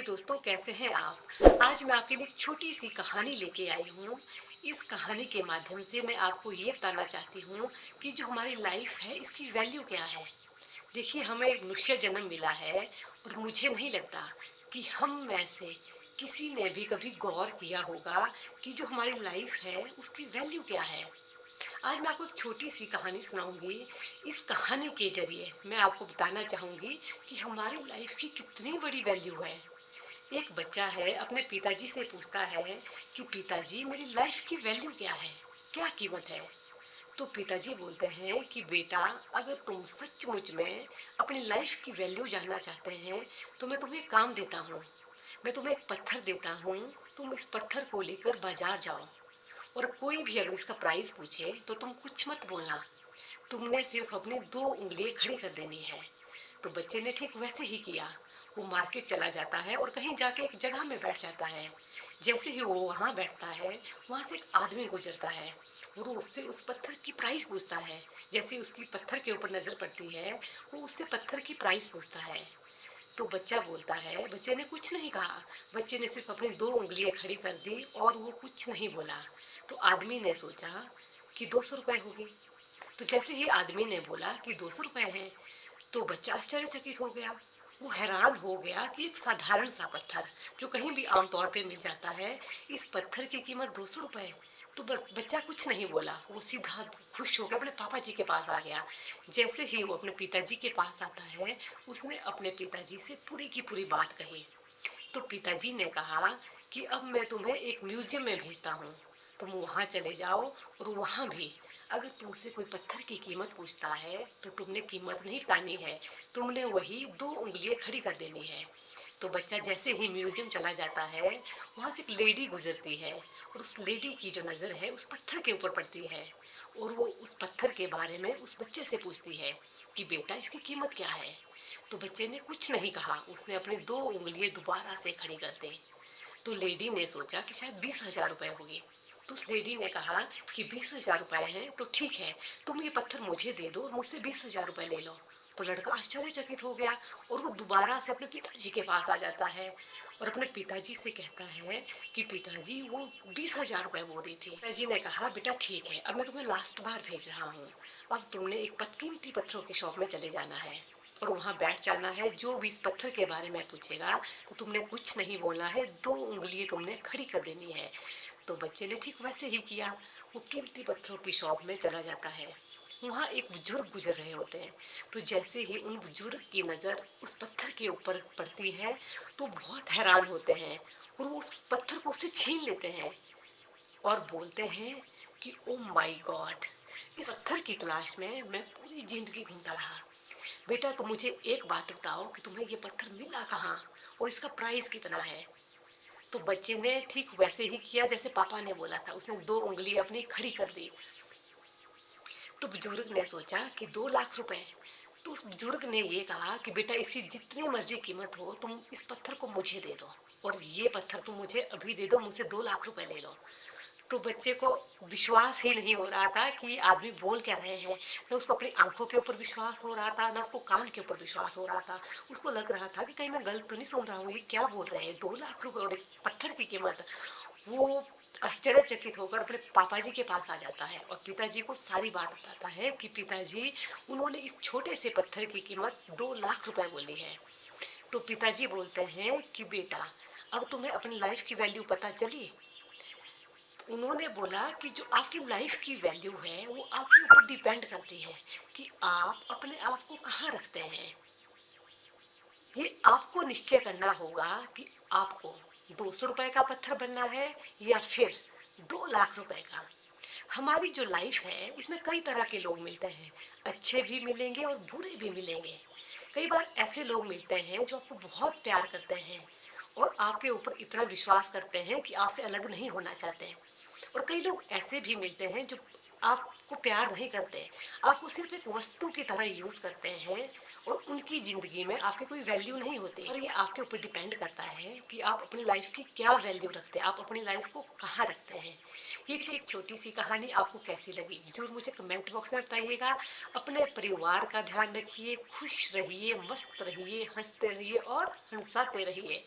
दोस्तों, कैसे हैं आप। आज मैं आपके लिए एक छोटी सी कहानी लेके आई हूँ। इस कहानी के माध्यम से मैं आपको ये बताना चाहती हूँ कि जो हमारी लाइफ है इसकी वैल्यू क्या है। देखिए, हमें एक मनुष्य जन्म मिला है और मुझे नहीं लगता कि हम में से किसी ने भी कभी गौर किया होगा कि जो हमारी लाइफ है उसकी वैल्यू क्या है। आज मैं आपको एक छोटी सी कहानी सुनाऊंगी। इस कहानी के जरिए मैं आपको बताना चाहूंगी कि हमारी लाइफ की कितनी बड़ी वैल्यू है। एक बच्चा है, अपने पिताजी से पूछता है कि पिताजी, मेरी लाइफ की वैल्यू क्या है, क्या कीमत है। तो पिताजी बोलते हैं कि बेटा, अगर तुम सचमुच में अपनी लाइफ की वैल्यू जानना चाहते हैं तो मैं तुम्हें एक काम देता हूँ। मैं तुम्हें एक पत्थर देता हूँ, तुम इस पत्थर को लेकर बाजार जाओ और कोई भी अगर इसका प्राइस पूछे तो तुम कुछ मत बोलना। तुमने सिर्फ अपनी 2 उंगलियां खड़ी कर देनी है। तो बच्चे ने ठीक वैसे ही किया। वो मार्केट चला जाता है और कहीं जाके एक जगह में बैठ जाता है। जैसे ही वो वहाँ बैठता है, वहाँ से एक आदमी गुजरता है और वो उससे उस पत्थर की प्राइस पूछता है। जैसे ही उसकी पत्थर के ऊपर नज़र पड़ती है, वो उससे पत्थर की प्राइस पूछता है। तो बच्चा बोलता है, बच्चे ने कुछ नहीं कहा। बच्चे ने सिर्फ अपनी 2 उंगलियां खड़ी कर दी और वो कुछ नहीं बोला। तो आदमी ने सोचा कि 200 रुपये होगी। तो जैसे ही आदमी ने बोला कि 200 रुपये हैं, तो बच्चा आश्चर्यचकित हो गया। वो हैरान हो गया कि एक साधारण सा पत्थर जो कहीं भी आमतौर पे मिल जाता है, इस पत्थर की कीमत 200 रुपये। तो बच्चा कुछ नहीं बोला, वो सीधा खुश होकर अपने पापा जी के पास आ गया। जैसे ही वो अपने पिताजी के पास आता है, उसने अपने पिताजी से पूरी की पूरी बात कही। तो पिताजी ने कहा कि अब मैं तुम्हें एक म्यूजियम में भेजता हूँ, तुम वहाँ चले जाओ और वहाँ भी अगर तुमसे कोई पत्थर की कीमत पूछता है तो तुमने कीमत नहीं बतानी है, तुमने वही 2 उंगलियां खड़ी कर देनी है। तो बच्चा जैसे ही म्यूजियम चला जाता है, वहाँ से एक लेडी गुजरती है और उस लेडी की जो नज़र है उस पत्थर के ऊपर पड़ती है और वो उस पत्थर के बारे में उस बच्चे से पूछती है कि बेटा, इसकी कीमत क्या है। तो बच्चे ने कुछ नहीं कहा, उसने अपनी 2 उंगलियां दोबारा से खड़ी कर दी। तो लेडी ने सोचा कि शायद 20,000 रुपये होगी। तो उस लेडी ने कहा कि 20,000 रुपये हैं तो ठीक है, तुम ये पत्थर मुझे दे दो और मुझसे 20,000 रुपये ले लो। तो लड़का आश्चर्यचकित हो गया और वो दोबारा से अपने पिताजी के पास आ जाता है और अपने पिताजी से कहता है कि पिताजी, वो 20,000 रुपये बोल रही थी। पिताजी ने कहा, बेटा ठीक है, अब मैं तुम्हें लास्ट बार भेज रहा हूँ। अब तुमने एक कीमती पत्थरों की शॉप में चले जाना है और वहाँ बैठ जाना है। जो भी इस पत्थर के बारे में पूछेगा तो तुमने कुछ नहीं बोलना है, 2 उंगलियां तुमने खड़ी कर देनी है। तो बच्चे ने ठीक वैसे ही किया। वो कीमती पत्थरों की शॉप में चला जाता है। वहाँ एक बुजुर्ग गुजर रहे होते हैं। तो जैसे ही उन बुजुर्ग की नज़र उस पत्थर के ऊपर पड़ती है तो बहुत हैरान होते हैं और वो उस पत्थर को उससे छीन लेते हैं और बोलते हैं कि ओ माय गॉड, इस पत्थर की तलाश में मैं पूरी जिंदगी घूमता रहा। बेटा, तुम मुझे एक बात बताओ कि तुम्हें ये पत्थर मिला कहाँ और इसका प्राइस कितना है। तो बच्चे ने ठीक वैसे ही किया जैसे पापा ने बोला था। उसने 2 उंगली अपनी खड़ी कर दी। तो बुजुर्ग ने सोचा कि 2 लाख रुपए। तो उस बुजुर्ग ने ये कहा कि बेटा, इसकी जितनी मर्जी कीमत हो, तुम इस पत्थर को मुझे दे दो और ये पत्थर तुम मुझे अभी दे दो, मुझसे 2 लाख रुपए ले लो। तो बच्चे को विश्वास ही नहीं हो रहा था कि ये आदमी बोल क्या रहे हैं। ना उसको अपनी आंखों के ऊपर विश्वास हो रहा था, ना उसको कान के ऊपर विश्वास हो रहा था। उसको लग रहा था कि कहीं मैं गलत तो नहीं सुन रहा हूँ, ये क्या बोल रहे हैं, 2 लाख रुपए और एक पत्थर की कीमत। वो आश्चर्यचकित होकर अपने पापा जी के पास आ जाता है और पिताजी को सारी बात बताता है कि पिताजी, उन्होंने इस छोटे से पत्थर की कीमत 2 लाख रुपए बोली है। तो पिताजी बोलते हैं कि बेटा, अब तुम्हें अपनी लाइफ की वैल्यू पता चली। उन्होंने बोला कि जो आपकी लाइफ की वैल्यू है वो आपके ऊपर डिपेंड करती है कि आप अपने आप को कहाँ रखते हैं। ये आपको निश्चय करना होगा कि आपको 200 रुपए का पत्थर बनना है या फिर 2 लाख रुपए का। हमारी जो लाइफ है इसमें कई तरह के लोग मिलते हैं, अच्छे भी मिलेंगे और बुरे भी मिलेंगे। कई बार ऐसे लोग मिलते हैं जो आपको बहुत प्यार करते हैं और आपके ऊपर इतना विश्वास करते हैं कि आपसे अलग नहीं होना चाहते। और कई लोग ऐसे भी मिलते हैं जो आपको प्यार नहीं करते, आपको सिर्फ एक वस्तु की तरह यूज़ करते हैं और उनकी ज़िंदगी में आपकी कोई वैल्यू नहीं होती। और ये आपके ऊपर डिपेंड करता है कि आप अपनी लाइफ की क्या वैल्यू रखते हैं, आप अपनी लाइफ को कहाँ रखते हैं। ये थी एक छोटी सी कहानी, आपको कैसी लगी जरूर मुझे कमेंट बॉक्स में बताइएगा। अपने परिवार का ध्यान रखिए, खुश रहिए, मस्त रहिए, हंसते रहिए और हंसाते रहिए।